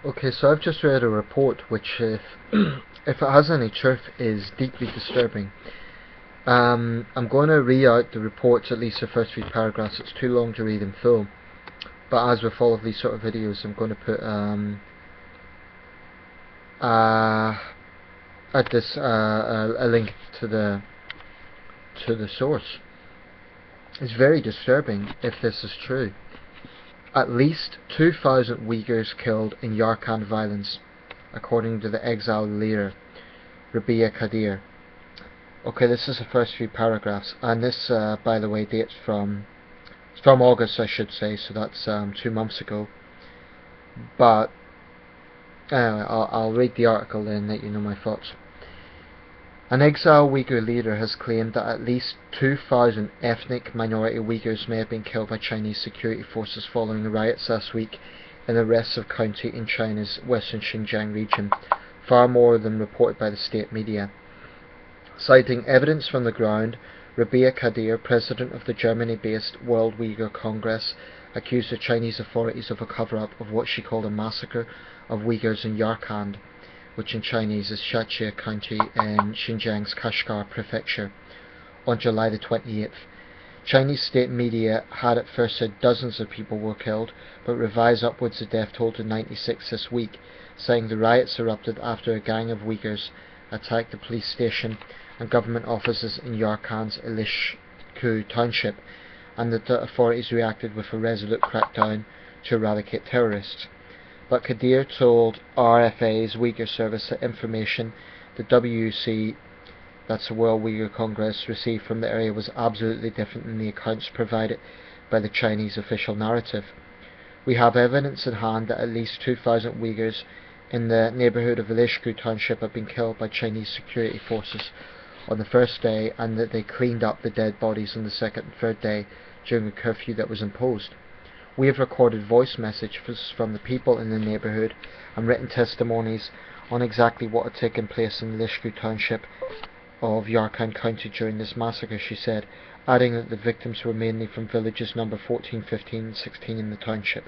Okay, so I've just read a report which, if if it has any truth, is deeply disturbing. I'm going to read out the reports, at least the first few paragraphs. It's too long to read in full. But as with all of these sort of videos, I'm going to put at this a link to the source. It's very disturbing if this is true. At least 2,000 Uyghurs killed in Yarkand violence, according to the exiled leader Rabia Kadir. Okay, this is the first few paragraphs, and this, by the way, dates it's from August, I should say, so that's 2 months ago. But anyway, I'll read the article then and let you know my thoughts. An exiled Uyghur leader has claimed that at least 2,000 ethnic minority Uyghurs may have been killed by Chinese security forces following the riots last week in the Restov County in China's western Xinjiang region, far more than reported by the state media. Citing evidence from the ground, Rabia Kadir, president of the Germany-based World Uyghur Congress, accused the Chinese authorities of a cover-up of what she called a massacre of Uyghurs in Yarkand, which in Chinese is Shachia County in Xinjiang's Kashgar prefecture, on July the 28th. Chinese state media had at first said dozens of people were killed, but revised upwards the death toll to 96 this week, saying the riots erupted after a gang of Uyghurs attacked the police station and government offices in Yarkand's Ilishku township, and that the authorities reacted with a resolute crackdown to eradicate terrorists. But Kadir told RFA's Uyghur service that information the WUC, that's the World Uyghur Congress, received from the area was absolutely different than the accounts provided by the Chinese official narrative. We have evidence in hand that at least 2,000 Uyghurs in the neighbourhood of Ilishku township have been killed by Chinese security forces on the first day, and that they cleaned up the dead bodies on the second and third day during a curfew that was imposed. We have recorded voice messages from the people in the neighbourhood and written testimonies on exactly what had taken place in Ilishku township of Yarkand County during this massacre, she said, adding that the victims were mainly from villages number 14, 15 and 16 in the township.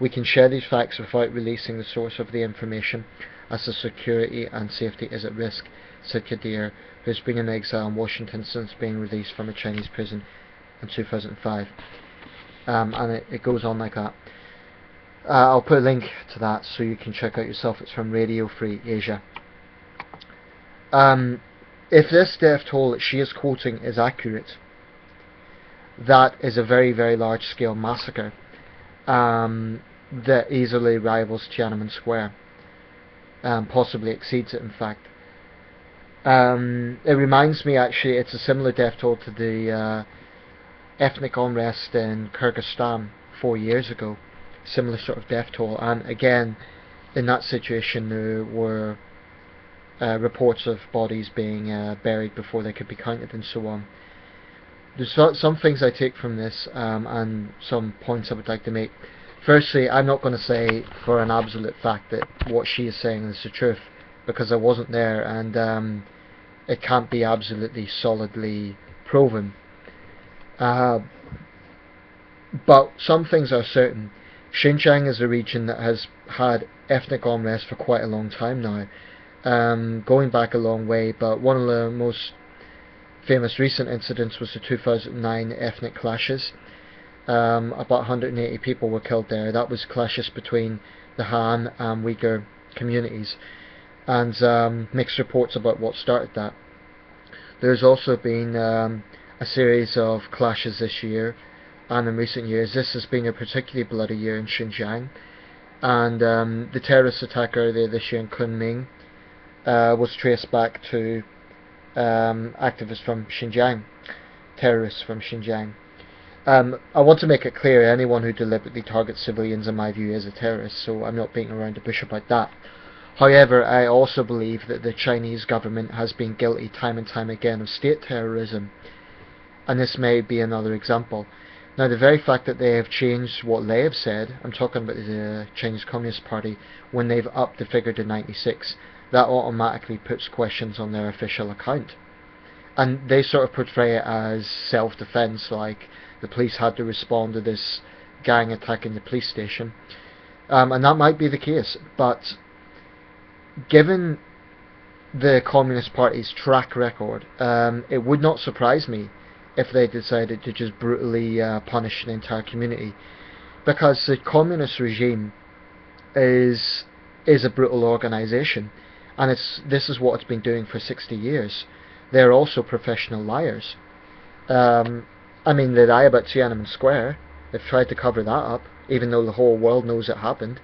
We can share these facts without releasing the source of the information, as the security and safety is at risk, said Kadir, who has been in exile in Washington since being released from a Chinese prison in 2005. And it goes on like that. I'll put a link to that so you can check out yourself. It's from Radio Free Asia. If this death toll that she is quoting is accurate, that is a very, very large scale massacre that easily rivals Tiananmen Square, possibly exceeds it in fact. It reminds me, actually, it's a similar death toll to the ethnic unrest in Kyrgyzstan 4 years ago. Similar sort of death toll, and again in that situation there were reports of bodies being buried before they could be counted and so on. There's some things I take from this, and some points I would like to make. Firstly, I'm not going to say for an absolute fact that what she is saying is the truth, because I wasn't there, and it can't be absolutely solidly proven. But some things are certain. Xinjiang is a region that has had ethnic unrest for quite a long time now, going back a long way, but one of the most famous recent incidents was the 2009 ethnic clashes. About 180 people were killed there. That was clashes between the Han and Uyghur communities, and mixed reports about what started that. There's also been a series of clashes this year and in recent years. This has been a particularly bloody year in Xinjiang, and the terrorist attack earlier this year in Kunming was traced back to activists from Xinjiang, terrorists from Xinjiang. I want to make it clear, anyone who deliberately targets civilians in my view is a terrorist, so I'm not beating around the bush about that. However, I also believe that the Chinese government has been guilty time and time again of state terrorism, and this may be another example. Now, the very fact that they have changed what they have said, I'm talking about the Chinese Communist Party, when they've upped the figure to 96, that automatically puts questions on their official account. And they sort of portray it as self-defense, like the police had to respond to this gang attacking the police station. And that might be the case, but given the Communist Party's track record, it would not surprise me if they decided to just brutally punish an entire community, because the communist regime is a brutal organisation, and this is what it's been doing for 60 years. They're also professional liars. I mean, they lie about Tiananmen Square. They've tried to cover that up, even though the whole world knows it happened.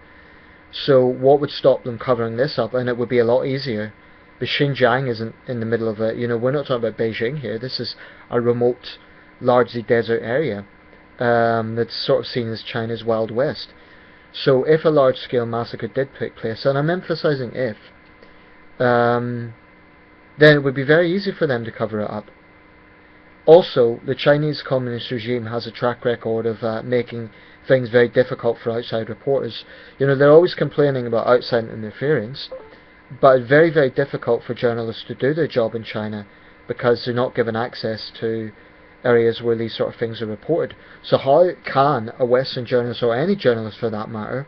So what would stop them covering this up? And it would be a lot easier. But Xinjiang isn't in the middle of it. You know, we're not talking about Beijing here. This is a remote, largely desert area that's sort of seen as China's Wild West. So if a large-scale massacre did take place, and I'm emphasizing if, then it would be very easy for them to cover it up. Also, the Chinese communist regime has a track record of making things very difficult for outside reporters. You know, they're always complaining about outside interference, but it's very, very difficult for journalists to do their job in China because they're not given access to areas where these sort of things are reported. So how can a Western journalist, or any journalist for that matter,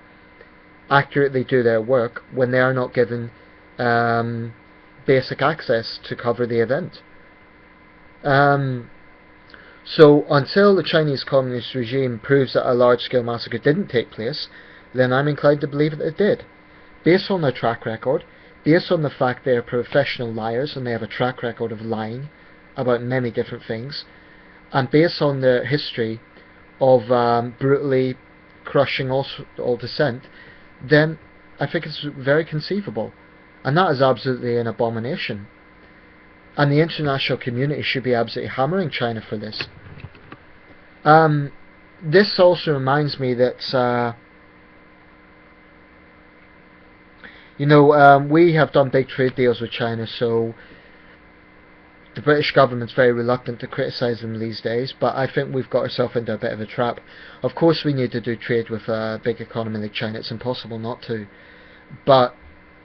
accurately do their work when they are not given basic access to cover the event? So until the Chinese communist regime proves that a large-scale massacre didn't take place, then I'm inclined to believe that it did. Based on their track record, based on the fact they are professional liars and they have a track record of lying about many different things, and based on their history of brutally crushing all dissent, then I think it's very conceivable. And that is absolutely an abomination. And the international community should be absolutely hammering China for this. This also reminds me that, we have done big trade deals with China, so the British government's very reluctant to criticise them these days, but I think we've got ourselves into a bit of a trap. Of course we need to do trade with a big economy like China, it's impossible not to. But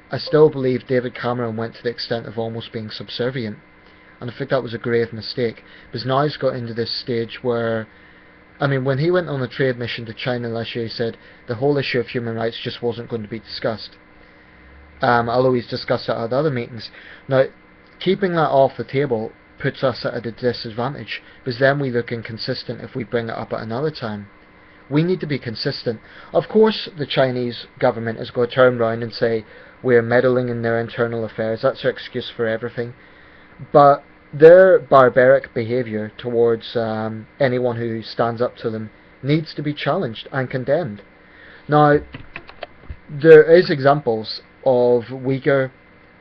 I still believe David Cameron went to the extent of almost being subservient, and I think that was a grave mistake, because now he's got into this stage where, I mean, when he went on a trade mission to China last year, he said the whole issue of human rights just wasn't going to be discussed, although he's discussed it at other meetings. Now, keeping that off the table puts us at a disadvantage, because then we look inconsistent if we bring it up at another time. We need to be consistent. Of course the Chinese government is going to turn around and say we're meddling in their internal affairs. That's their excuse for everything. But their barbaric behaviour towards anyone who stands up to them needs to be challenged and condemned. Now, there is examples of Uyghur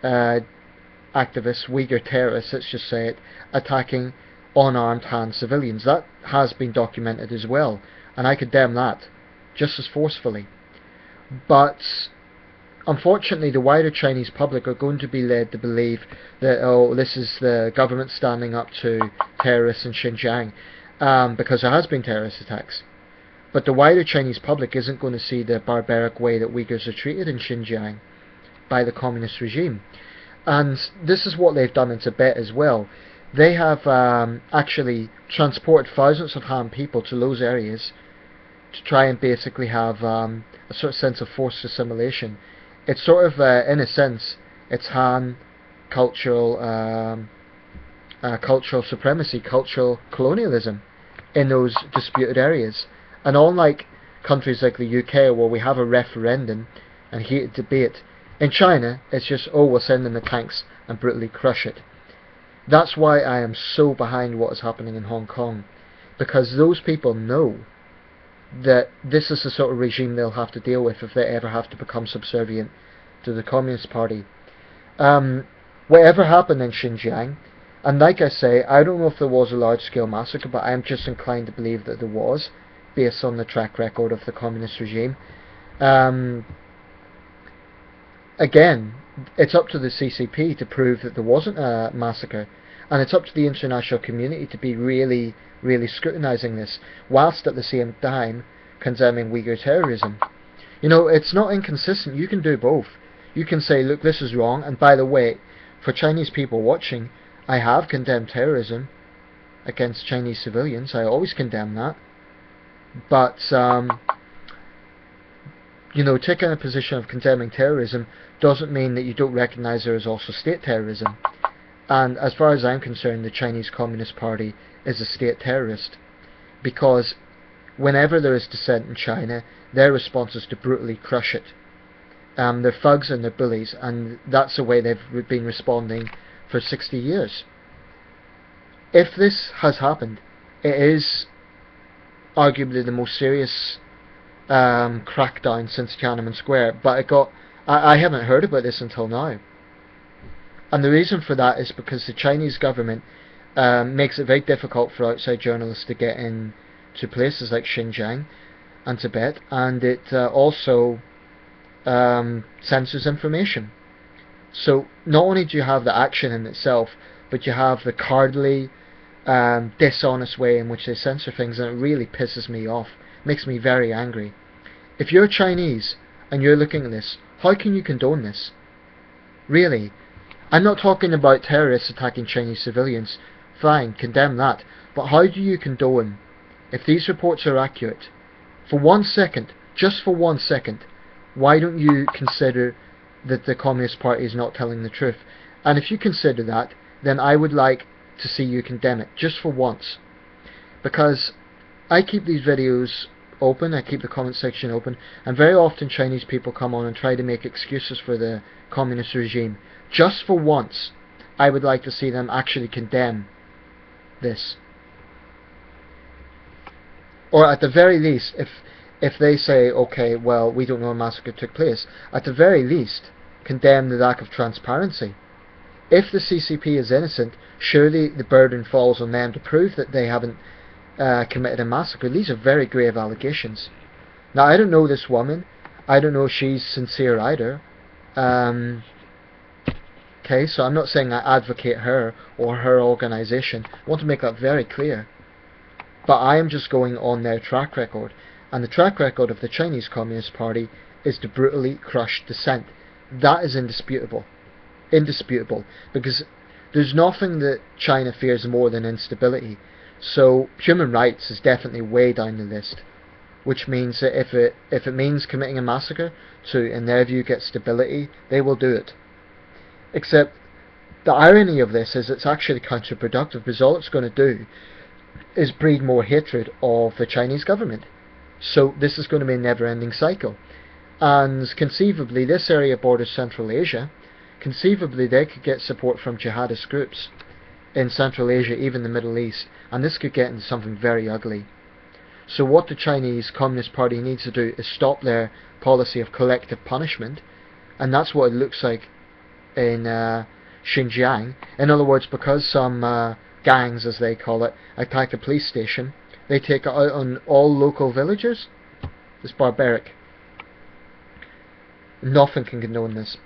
activists, Uyghur terrorists, let's just say it, attacking unarmed Han civilians. That has been documented as well, and I condemn that just as forcefully. But unfortunately, the wider Chinese public are going to be led to believe that, oh, this is the government standing up to terrorists in Xinjiang, because there has been terrorist attacks. But the wider Chinese public isn't going to see the barbaric way that Uyghurs are treated in Xinjiang by the communist regime. And this is what they've done in Tibet as well. They have actually transported thousands of Han people to those areas to try and basically have a sort of sense of forced assimilation. It's sort of, in a sense, it's Han cultural supremacy, cultural colonialism in those disputed areas. And unlike countries like the UK, where we have a referendum and heated debate, in China it's just, oh, we'll send in the tanks and brutally crush it. That's why I am so behind what is happening in Hong Kong, because those people know that this is the sort of regime they'll have to deal with if they ever have to become subservient to the Communist Party. Whatever happened in Xinjiang, and like I say, I don't know if there was a large-scale massacre, but I'm just inclined to believe that there was, based on the track record of the Communist regime. Again, it's up to the CCP to prove that there wasn't a massacre, and it's up to the international community to be really, really scrutinising this, whilst at the same time condemning Uyghur terrorism. You know, it's not inconsistent. You can do both. You can say, look, this is wrong, and by the way, for Chinese people watching, I have condemned terrorism against Chinese civilians. I always condemn that. But taking a position of condemning terrorism doesn't mean that you don't recognise there is also state terrorism. And as far as I'm concerned, the Chinese Communist Party is a state terrorist, because whenever there is dissent in China, their response is to brutally crush it. They're thugs and they're bullies, and that's the way they've been responding for 60 years. If this has happened, it is arguably the most serious crackdown since Tiananmen Square, but I haven't heard about this until now. And the reason for that is because the Chinese government makes it very difficult for outside journalists to get in to places like Xinjiang and Tibet, and it also censors information. So not only do you have the action in itself, but you have the cowardly, dishonest way in which they censor things, and it really pisses me off. Makes me very angry. If you're Chinese and you're looking at this, how can you condone this? Really? I'm not talking about terrorists attacking Chinese civilians. Fine, condemn that. But how do you condone, if these reports are accurate, for 1 second, just for 1 second, why don't you consider that the Communist Party is not telling the truth? And if you consider that, then I would like to see you condemn it, just for once. Because I keep these videos open, I keep the comment section open, and very often Chinese people come on and try to make excuses for the communist regime. Just for once, I would like to see them actually condemn this. Or at the very least, if they say, okay, well, we don't know a massacre took place, at the very least, condemn the lack of transparency. If the CCP is innocent, surely the burden falls on them to prove that they haven't committed a massacre. These are very grave allegations. Now, I don't know this woman. I don't know if she's sincere either. Okay, so I'm not saying I advocate her or her organisation. I want to make that very clear. But I am just going on their track record. And the track record of the Chinese Communist Party is to brutally crush dissent. That is indisputable. Indisputable. Because there's nothing that China fears more than instability. So human rights is definitely way down the list. Which means that if it means committing a massacre to, in their view, get stability, they will do it. Except the irony of this is it's actually counterproductive, because all it's going to do is breed more hatred of the Chinese government. So this is going to be a never-ending cycle. And conceivably, this area borders Central Asia. Conceivably, they could get support from jihadist groups in Central Asia, even the Middle East, and this could get into something very ugly. So what the Chinese Communist Party needs to do is stop their policy of collective punishment, and that's what it looks like in Xinjiang. In other words, because some gangs, as they call it, attack a police station, they take it out on all local villagers. It's barbaric. Nothing can condone this.